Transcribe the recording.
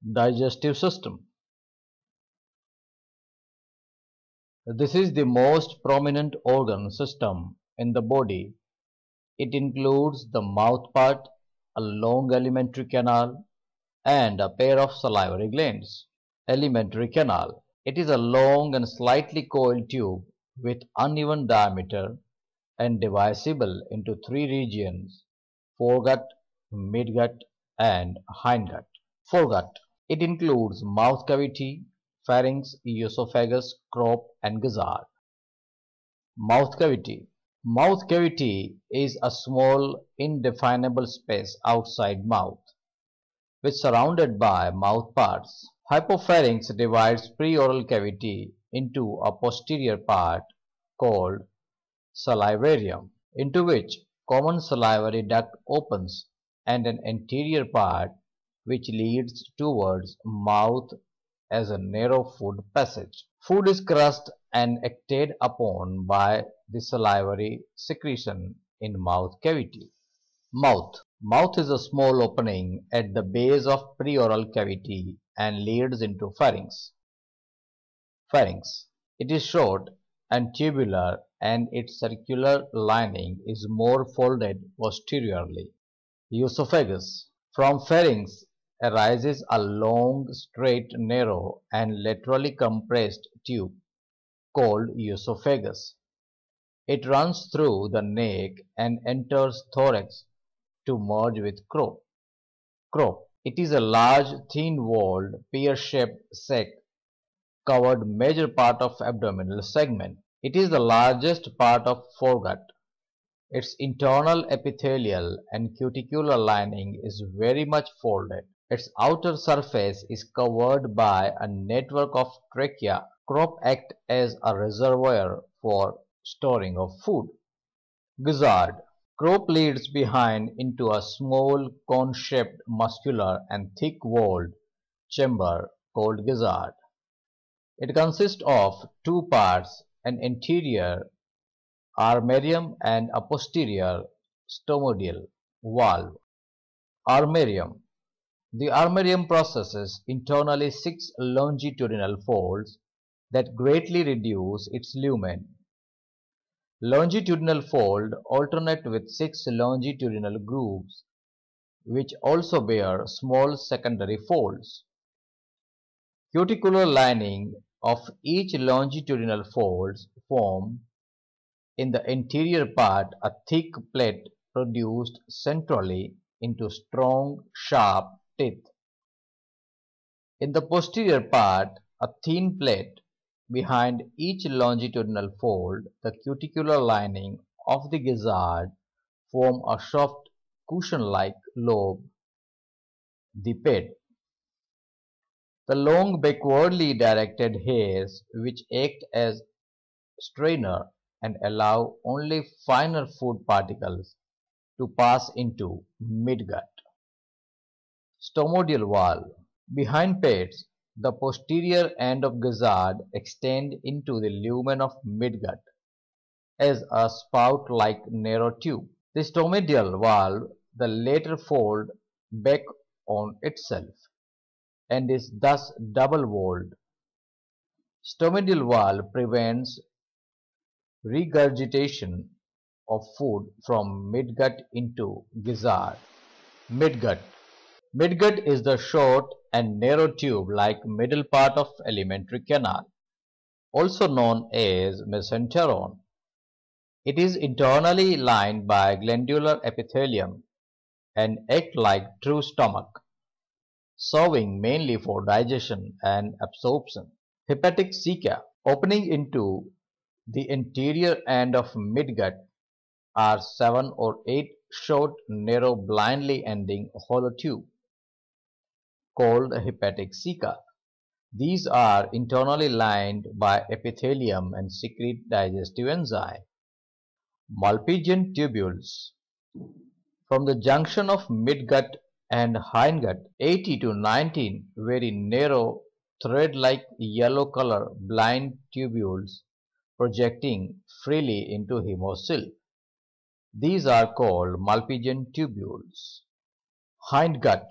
Digestive system. This is the most prominent organ system in the body. It includes the mouth part, a long alimentary canal, and a pair of salivary glands. Alimentary canal. It is a long and slightly coiled tube with uneven diameter and divisible into three regions: foregut, midgut, and hindgut. Foregut. It includes mouth cavity, pharynx, esophagus, crop, and gizzard. Mouth cavity. Mouth cavity is a small, indefinable space outside mouth, which is surrounded by mouth parts. Hypopharynx divides preoral cavity into a posterior part called salivarium, into which common salivary duct opens, and an anterior part which leads towards mouth as a narrow food passage. Food is crushed and acted upon by the salivary secretion in mouth cavity. Mouth. Mouth is a small opening at the base of preoral cavity and leads into pharynx. Pharynx. It is short and tubular, and its circular lining is more folded posteriorly. Esophagus. From pharynx arises a long, straight, narrow, and laterally compressed tube called esophagus. It runs through the neck and enters thorax to merge with crop. Crop. It is a large, thin-walled, pear-shaped sac covered major part of abdominal segment. It is the largest part of foregut. Its internal epithelial and cuticular lining is very much folded. Its outer surface is covered by a network of trachea. Crop act as a reservoir for storing of food. Gizzard. Crop leads behind into a small cone-shaped muscular and thick-walled chamber called gizzard. It consists of two parts, an anterior armarium and a posterior stomodeal valve. Armarium. The armarium possesses internally 6 longitudinal folds that greatly reduce its lumen. Longitudinal fold alternate with 6 longitudinal grooves, which also bear small secondary folds. Cuticular lining of each longitudinal folds form in the anterior part a thick plate produced centrally into strong, sharp teeth. In the posterior part, a thin plate behind each longitudinal fold, the cuticular lining of the gizzard form a soft cushion-like lobe, the pad. The long backwardly directed hairs which act as strainer and allow only finer food particles to pass into midgut. Stomodeal valve. Behind pads, the posterior end of gizzard extend into the lumen of midgut as a spout-like narrow tube. The stomodeal valve, the latter fold back on itself and is thus double-walled. Stomodeal valve prevents regurgitation of food from midgut into gizzard. Midgut. Midgut is the short and narrow tube-like middle part of alimentary canal, also known as mesenteron. It is internally lined by glandular epithelium and act like true stomach, serving mainly for digestion and absorption. Hepatic ceca. Opening into the anterior end of midgut are 7 or 8 short, narrow, blindly ending hollow tube called hepatic ceca. These are internally lined by epithelium and secrete digestive enzyme. Malpighian tubules. From the junction of midgut and hindgut, 80 to 19 very narrow thread-like yellow color blind tubules projecting freely into hemocoel. These are called Malpighian tubules. Hindgut.